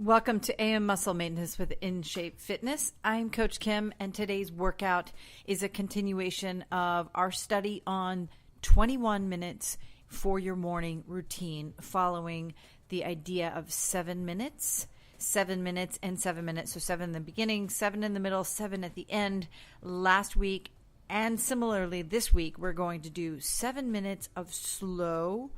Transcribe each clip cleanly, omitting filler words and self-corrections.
Welcome to AM Muscle Maintenance with InShape Fitness. I'm Coach Kim, and today's workout is a continuation of our study on 21 minutes for your morning routine, following the idea of 7 minutes, 7 minutes, and 7 minutes. So 7 in the beginning, 7 in the middle, 7 at the end. Last week, and similarly this week, we're going to do 7 minutes of slow,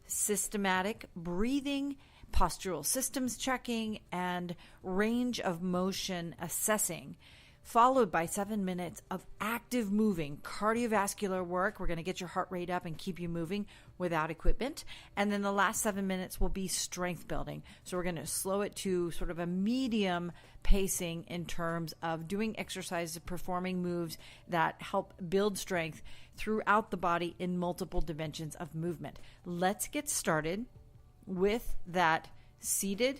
systematic breathing, postural systems checking, and range of motion assessing, followed by 7 minutes of active moving cardiovascular work. We're going to get your heart rate up and keep you moving without equipment. And then the last 7 minutes will be strength building. So we're going to slow it to sort of a medium pacing in terms of doing exercises, performing moves that help build strength throughout the body in multiple dimensions of movement. Let's get started with that seated,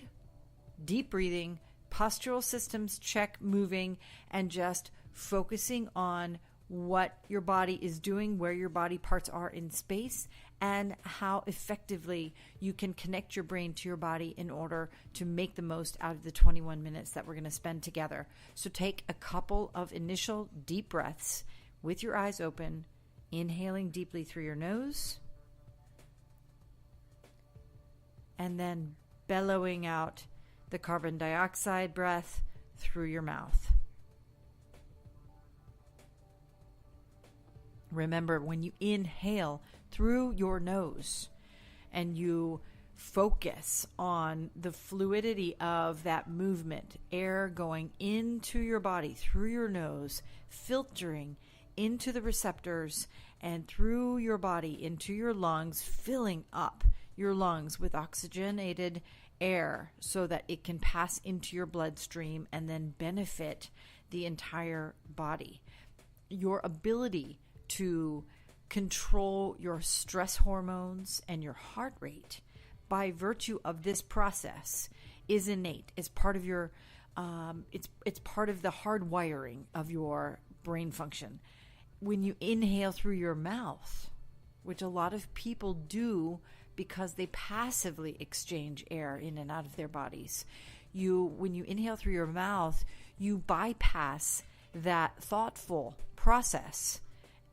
deep breathing, postural systems check moving, and just focusing on what your body is doing, where your body parts are in space, and how effectively you can connect your brain to your body in order to make the most out of the 21 minutes that we're going to spend together. So take a couple of initial deep breaths with your eyes open, inhaling deeply through your nose, and then bellowing out the carbon dioxide breath through your mouth. Remember, when you inhale through your nose and you focus on the fluidity of that movement, air going into your body through your nose, filtering into the receptors and through your body into your lungs, filling up your lungs with oxygenated air so that it can pass into your bloodstream and then benefit the entire body. Your ability to control your stress hormones and your heart rate by virtue of this process is innate. It's part of your it's part of the hardwiring of your brain function. When you inhale through your mouth, which a lot of people do because they passively exchange air in and out of their bodies. When you inhale through your mouth, you bypass that thoughtful process,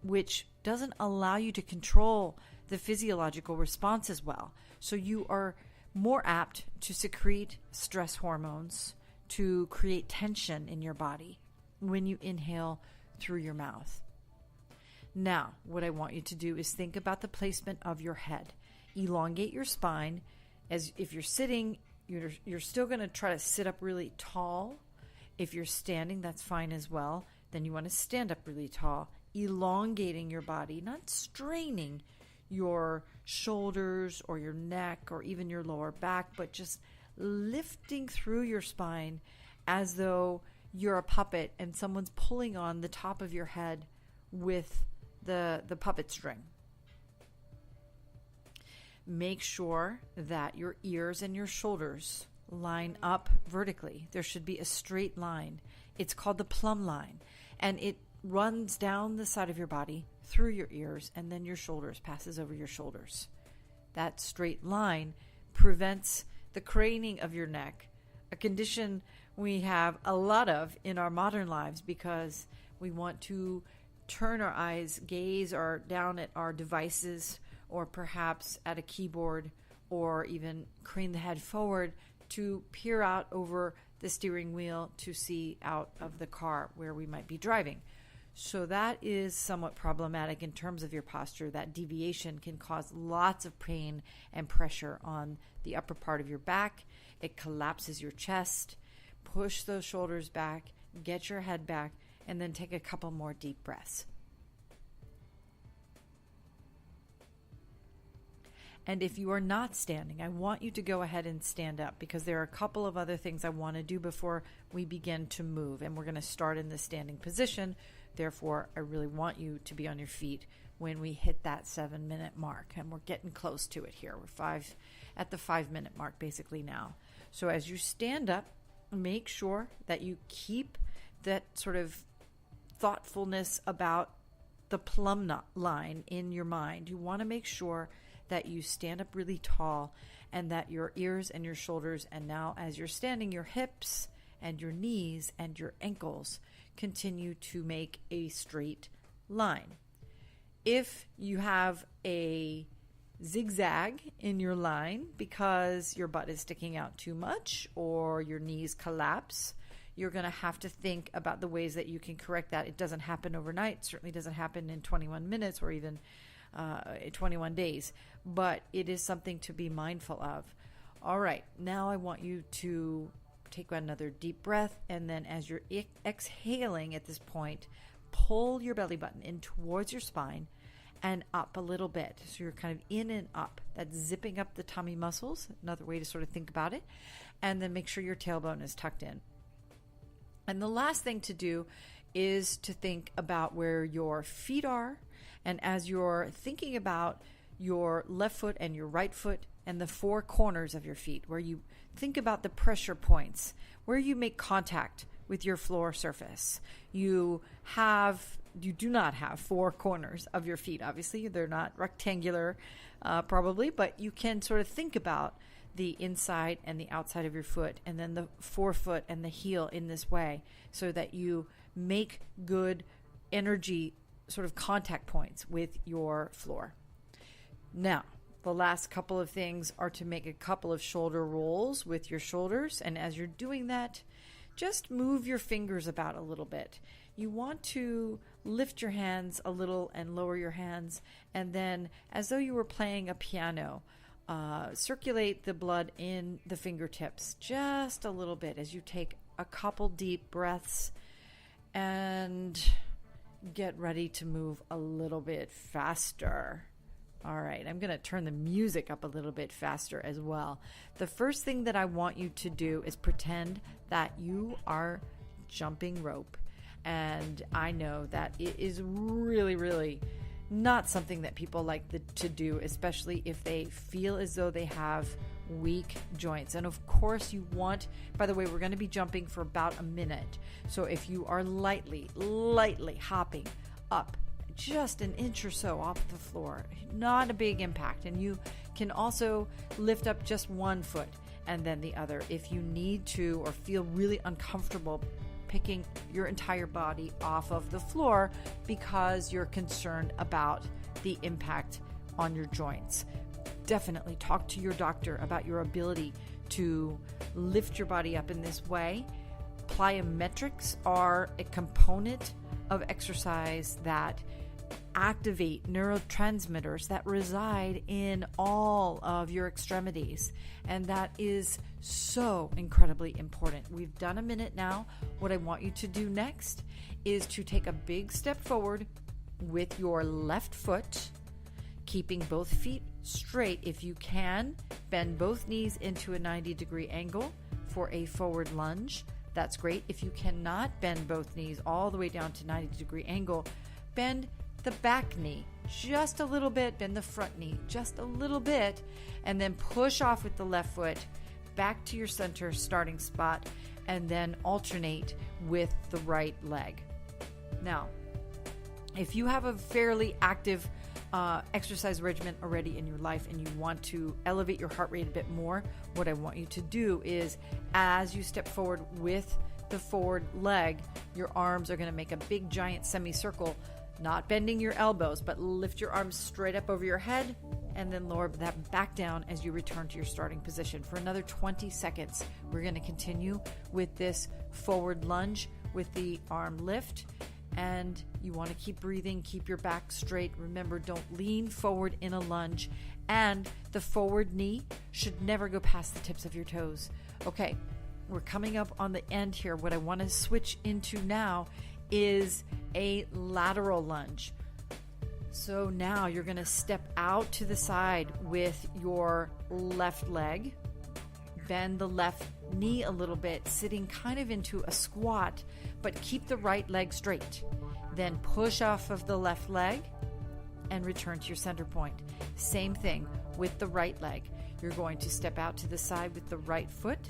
which doesn't allow you to control the physiological response as well. So you are more apt to secrete stress hormones, to create tension in your body when you inhale through your mouth. Now, what I want you to do is think about the placement of your head. Elongate your spine. As if you're sitting, you're still going to try to sit up really tall. If you're standing, that's fine as well. Then you want to stand up really tall, elongating your body, not straining your shoulders or your neck or even your lower back, but just lifting through your spine as though you're a puppet and someone's pulling on the top of your head with the puppet string. Make sure that your ears and your shoulders line up vertically. There should be a straight line. It's called the plumb line, and it runs down the side of your body through your ears, and then your shoulders, passes over your shoulders. That straight line prevents the craning of your neck, a condition we have a lot of in our modern lives because we want to turn our eyes, gaze or down at our devices, or perhaps at a keyboard, or even crane the head forward to peer out over the steering wheel to see out of the car where we might be driving. So that is somewhat problematic in terms of your posture. That deviation can cause lots of pain and pressure on the upper part of your back. It collapses your chest. Push those shoulders back, get your head back, and then take a couple more deep breaths. And if you are not standing, I want you to go ahead and stand up because there are a couple of other things I want to do before we begin to move. And we're going to start in the standing position. Therefore, I really want you to be on your feet when we hit that 7-minute mark. And we're getting close to it here. We're at the 5-minute mark basically now. So as you stand up, make sure that you keep that sort of thoughtfulness about the plumb line in your mind. You want to make sure that you stand up really tall and that your ears and your shoulders, and now as you're standing, your hips and your knees and your ankles continue to make a straight line. If you have a zigzag in your line because your butt is sticking out too much or your knees collapse, you're going to have to think about the ways that you can correct that. It doesn't happen overnight. It certainly doesn't happen in 21 minutes or even 21 days, but it is something to be mindful of. All right, now I want you to take another deep breath, and then as you're exhaling at this point, pull your belly button in towards your spine and up a little bit. So you're kind of in and up. That's zipping up the tummy muscles, another way to sort of think about it. And then make sure your tailbone is tucked in. And the last thing to do is to think about where your feet are. And as you're thinking about your left foot and your right foot and the four corners of your feet, where you think about the pressure points, where you make contact with your floor surface. You do not have four corners of your feet. Obviously, they're not rectangular, probably, but you can sort of think about the inside and the outside of your foot, and then the forefoot and the heel in this way, so that you make good energy sort of contact points with your floor. Now, the last couple of things are to make a couple of shoulder rolls with your shoulders, and as you're doing that, just move your fingers about a little bit. You want to lift your hands a little and lower your hands, and then as though you were playing a piano, circulate the blood in the fingertips just a little bit as you take a couple deep breaths and get ready to move a little bit faster. All right, I'm going to turn the music up a little bit faster as well. The first thing that I want you to do is pretend that you are jumping rope. And I know that it is really, really not something that people like to do, especially if they feel as though they have weak joints. And of course you want, by the way, we're going to be jumping for about a minute. So if you are lightly hopping up just an inch or so off the floor, not a big impact. And you can also lift up just one foot and then the other if you need to, or feel really uncomfortable picking your entire body off of the floor because you're concerned about the impact on your joints. Definitely talk to your doctor about your ability to lift your body up in this way. Plyometrics are a component of exercise that activate neurotransmitters that reside in all of your extremities, and that is so incredibly important. We've done a minute now. What I want you to do next is to take a big step forward with your left foot, keeping both feet straight. If you can, bend both knees into a 90-degree angle for a forward lunge. That's great. If you cannot bend both knees all the way down to 90-degree angle, bend the back knee just a little bit, bend the front knee just a little bit, and then push off with the left foot back to your center starting spot, and then alternate with the right leg. Now, if you have a fairly active exercise regimen already in your life and you want to elevate your heart rate a bit more, what I want you to do is, as you step forward with the forward leg, your arms are going to make a big giant semicircle, not bending your elbows, but lift your arms straight up over your head and then lower that back down as you return to your starting position. For another 20 seconds, we're going to continue with this forward lunge with the arm lift. And you want to keep breathing, keep your back straight. Remember, don't lean forward in a lunge. And the forward knee should never go past the tips of your toes. Okay, we're coming up on the end here. What I want to switch into now is a lateral lunge. So now you're going to step out to the side with your left leg. Bend the left knee a little bit, sitting kind of into a squat, but keep the right leg straight. Then push off of the left leg and return to your center point. Same thing with the right leg. You're going to step out to the side with the right foot.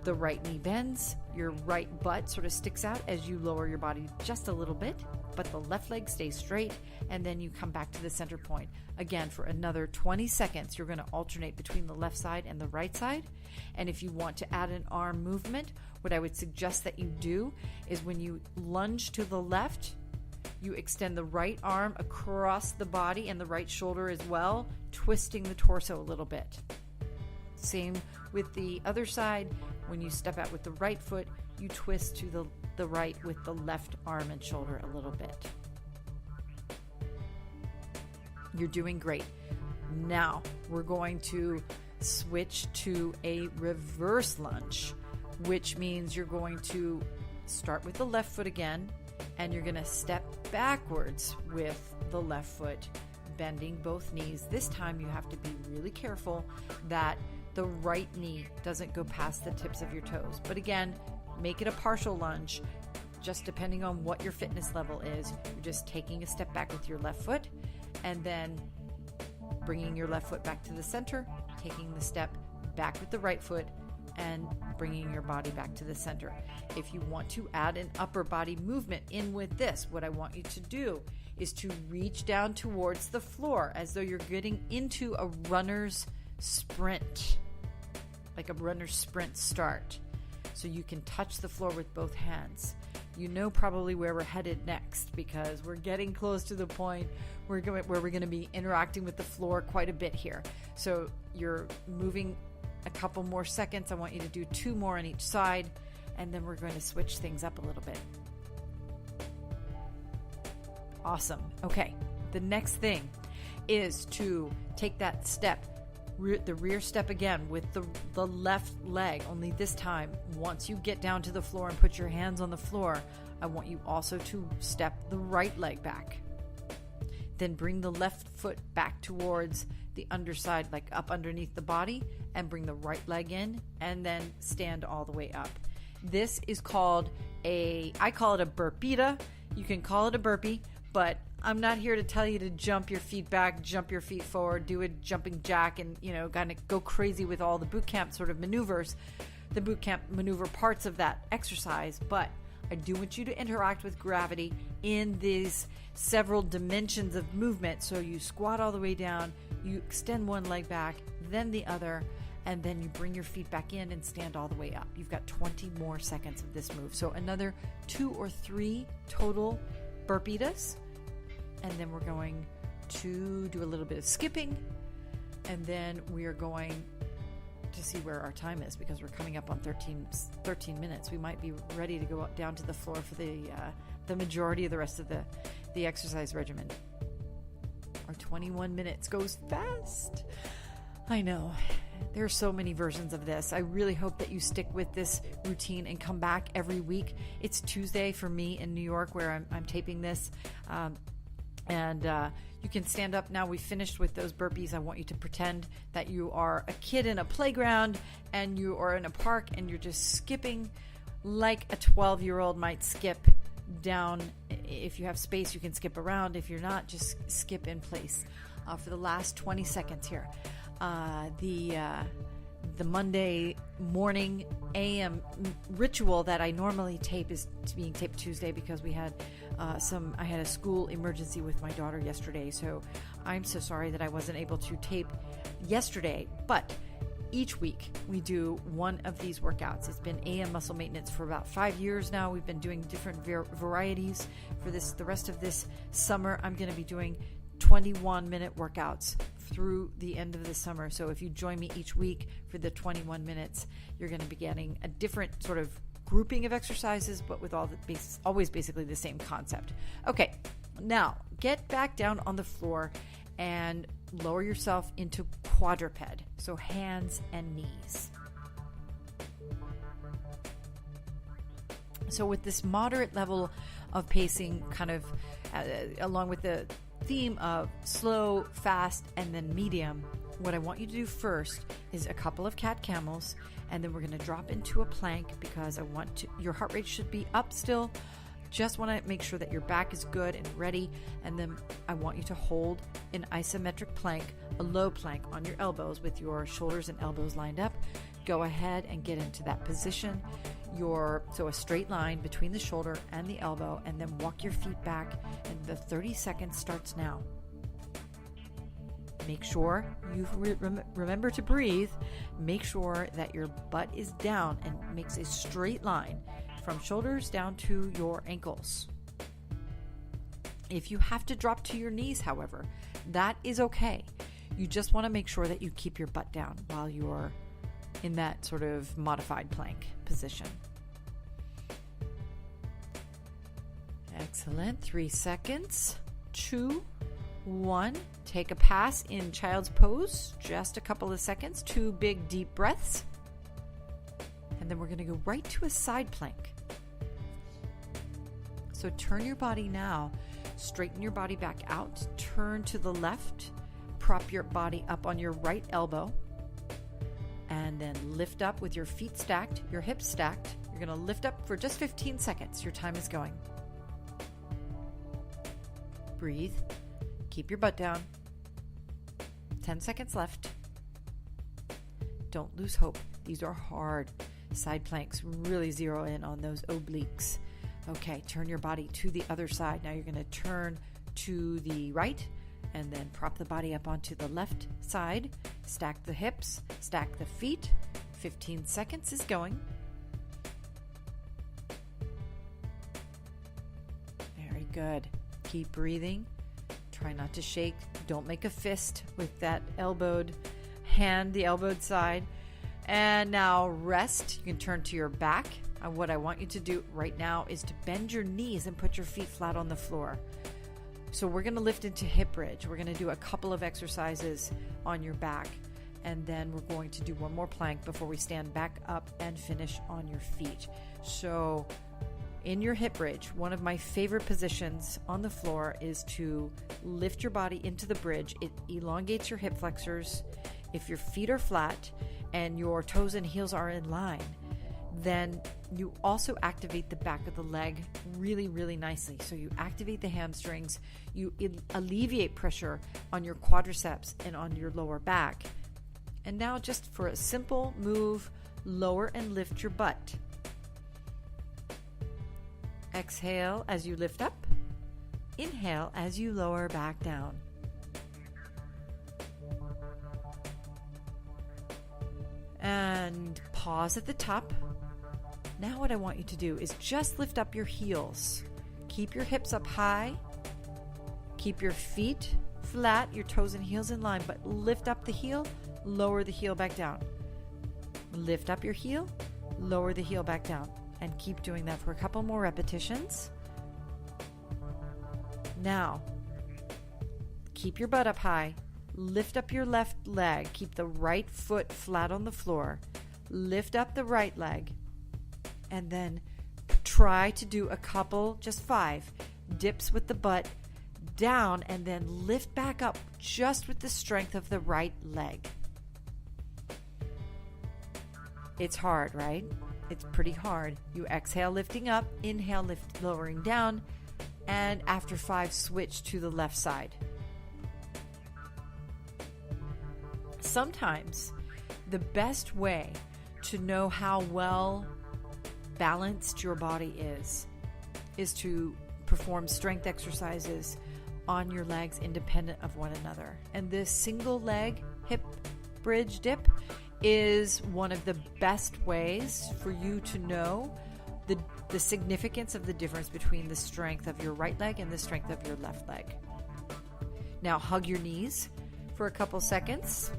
The right knee bends. Your right butt sort of sticks out as you lower your body just a little bit. but the left leg stays straight, and then you come back to the center point. Again, for another 20 seconds, you're going to alternate between the left side and the right side. And if you want to add an arm movement, what I would suggest that you do is when you lunge to the left, you extend the right arm across the body and the right shoulder as well, twisting the torso a little bit. Same with the other side. When you step out with the right foot, you twist to the right with the left arm and shoulder a little bit. You're doing great. Now we're going to switch to a reverse lunge, which means you're going to start with the left foot again, and you're going to step backwards with the left foot, bending both knees. This time you have to be really careful that the right knee doesn't go past the tips of your toes. But again, make it a partial lunge, just depending on what your fitness level is. You're just taking a step back with your left foot and then bringing your left foot back to the center, taking the step back with the right foot, and bringing your body back to the center. If you want to add an upper body movement in with this, what I want you to do is to reach down towards the floor as though you're getting into a runner's sprint, like a runner's sprint start. So you can touch the floor with both hands. You know probably where we're headed next, because we're getting close to the point where we're going to be interacting with the floor quite a bit here. So you're moving a couple more seconds. I want you to do 2 more on each side, and then we're going to switch things up a little bit. Awesome. Okay, the next thing is to take that step, the rear step again with the left leg, only this time, once you get down to the floor and put your hands on the floor, I want you also to step the right leg back. Then bring the left foot back towards the underside, like up underneath the body, and bring the right leg in, and then stand all the way up. This is called I call it a burpita. You can call it a burpee, but I'm not here to tell you to jump your feet back, jump your feet forward, do a jumping jack, and kind of go crazy with all the boot camp sort of maneuvers, the boot camp maneuver parts of that exercise. But I do want you to interact with gravity in these several dimensions of movement. So you squat all the way down, you extend one leg back, then the other, and then you bring your feet back in and stand all the way up. You've got 20 more seconds of this move. So another 2 or 3 total burpitas. And then we're going to do a little bit of skipping. And then we are going to see where our time is, because we're coming up on 13 minutes. We might be ready to go down to the floor for the majority of the rest of the exercise regimen. Our 21 minutes goes fast. I know. There are so many versions of this. I really hope that you stick with this routine and come back every week. It's Tuesday for me in New York, where I'm taping this. And you can stand up now. We finished with those burpees. I want you to pretend that you are a kid in a playground and you are in a park and you're just skipping like a 12-year-old might skip down. If you have space, you can skip around. If you're not, just skip in place for the last 20 seconds here. The Monday morning AM ritual that I normally tape is being taped Tuesday, because we had I had a school emergency with my daughter yesterday, so I'm so sorry that I wasn't able to tape yesterday. But each week we do one of these workouts. It's been AM Muscle Maintenance for about 5 years now. We've been doing different varieties for the rest of this summer. I'm going to be doing 21-minute workouts through the end of the summer. So if you join me each week for the 21 minutes, you're going to be getting a different sort of grouping of exercises, but with always basically the same concept. Okay, now get back down on the floor and lower yourself into quadruped, so hands and knees. So with this moderate level of pacing, kind of along with the theme of slow, fast, and then medium, what I want you to do first is a couple of cat camels, and then we're going to drop into a plank, because your heart rate should be up still. Just want to make sure that your back is good and ready, and then I want you to hold an isometric plank, a low plank on your elbows with your shoulders and elbows lined up. Go ahead and get into that position. so a straight line between the shoulder and the elbow, and then walk your feet back, and the 30 seconds starts now. Make sure you remember to breathe. Make sure that your butt is down and makes a straight line from shoulders down to your ankles. If you have to drop to your knees, however, that is okay. You just want to make sure that you keep your butt down while you're in that sort of modified plank position. Excellent. 3 seconds. 2, 1. Take a pass in child's pose. Just a couple of seconds. 2 big deep breaths. And then we're going to go right to a side plank. So turn your body now. Straighten your body back out. Turn to the left. Prop your body up on your right elbow. And then lift up with your feet stacked, your hips stacked. You're going to lift up for just 15 seconds. Your time is going. Breathe. Keep your butt down. 10 seconds left. Don't lose hope. These are hard side planks. Really zero in on those obliques. Okay, turn your body to the other side. Now you're going to turn to the right and then prop the body up onto the left side. Stack the hips, stack the feet. 15 seconds is going. Very good. Keep breathing. Try not to shake. Don't make a fist with that elbowed hand, the elbowed side. And now rest. You can turn to your back. And what I want you to do right now is to bend your knees and put your feet flat on the floor. So we're going to lift into hip bridge. We're going to do a couple of exercises on your back. And then we're going to do one more plank before we stand back up and finish on your feet. So in your hip bridge, one of my favorite positions on the floor is to lift your body into the bridge. It elongates your hip flexors. If your feet are flat and your toes and heels are in line, then you also activate the back of the leg really, really nicely. So you activate the hamstrings, you alleviate pressure on your quadriceps and on your lower back. And now just for a simple move, lower and lift your butt. Exhale as you lift up. Inhale as you lower back down. And pause at the top. Now what I want you to do is just lift up your heels. Keep your hips up high. Keep your feet flat, your toes and heels in line, but lift up the heel, lower the heel back down. Lift up your heel, lower the heel back down. And keep doing that for a couple more repetitions. Now, keep your butt up high. Lift up your left leg. Keep the right foot flat on the floor. Lift up the right leg. And then try to do a couple, just 5, dips with the butt down and then lift back up just with the strength of the right leg. It's hard, right? It's pretty hard. You exhale, lifting up, inhale, lowering down, and after 5, switch to the left side. Sometimes the best way to know how well balanced your body is to perform strength exercises on your legs independent of one another. And this single leg hip bridge dip is one of the best ways for you to know the significance of the difference between the strength of your right leg and the strength of your left leg. Now hug your knees for a couple seconds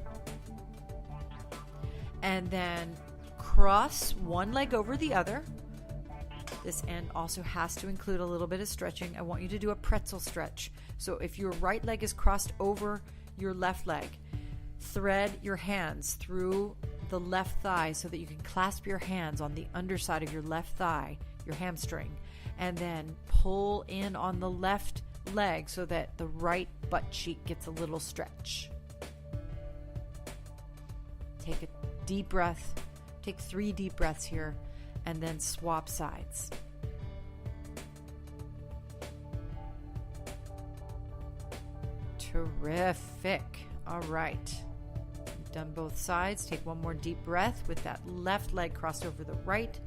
and then cross one leg over the other. This end also has to include a little bit of stretching. I want you to do a pretzel stretch. So if your right leg is crossed over your left leg, thread your hands through the left thigh so that you can clasp your hands on the underside of your left thigh, your hamstring, and then pull in on the left leg so that the right butt cheek gets a little stretch. Take a deep breath. Take 3 deep breaths here and then swap sides. Terrific. All right. You've done both sides. Take one more deep breath with that left leg crossed over the right.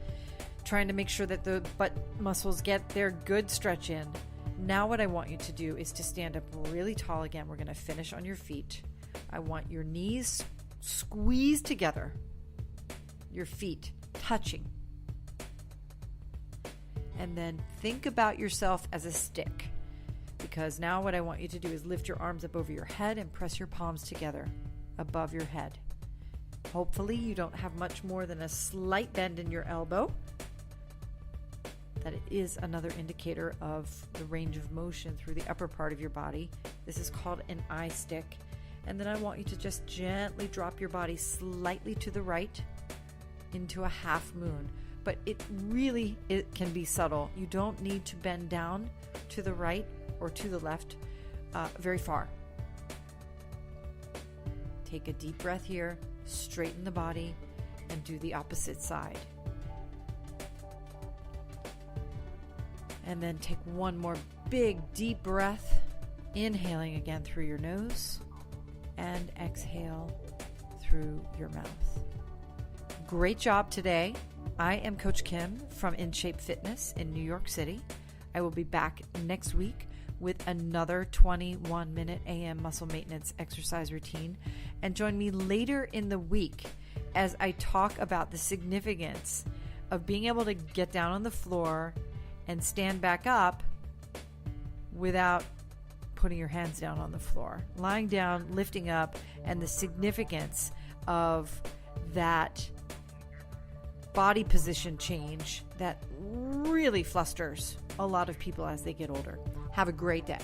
trying to make sure that the butt muscles get their good stretch in. Now what I want you to do is to stand up really tall again. We're going to finish on your feet. I want your knees squeezed together, your feet touching. And then think about yourself as a stick, because now what I want you to do is lift your arms up over your head and press your palms together above your head. Hopefully you don't have much more than a slight bend in your elbow. That it is another indicator of the range of motion through the upper part of your body. This is called an eye stick. And then I want you to just gently drop your body slightly to the right into a half moon. But it can be subtle. You don't need to bend down to the right or to the left very far. Take a deep breath here, straighten the body, and do the opposite side. And then take one more big deep breath, inhaling again through your nose and exhale through your mouth. Great job today. I am Coach Kim from In Shape Fitness in New York City. I will be back next week with another 21-minute AM muscle maintenance exercise routine. And join me later in the week as I talk about the significance of being able to get down on the floor and stand back up without putting your hands down on the floor. Lying down, lifting up, and the significance of that body position change that really flusters a lot of people as they get older. Have a great day.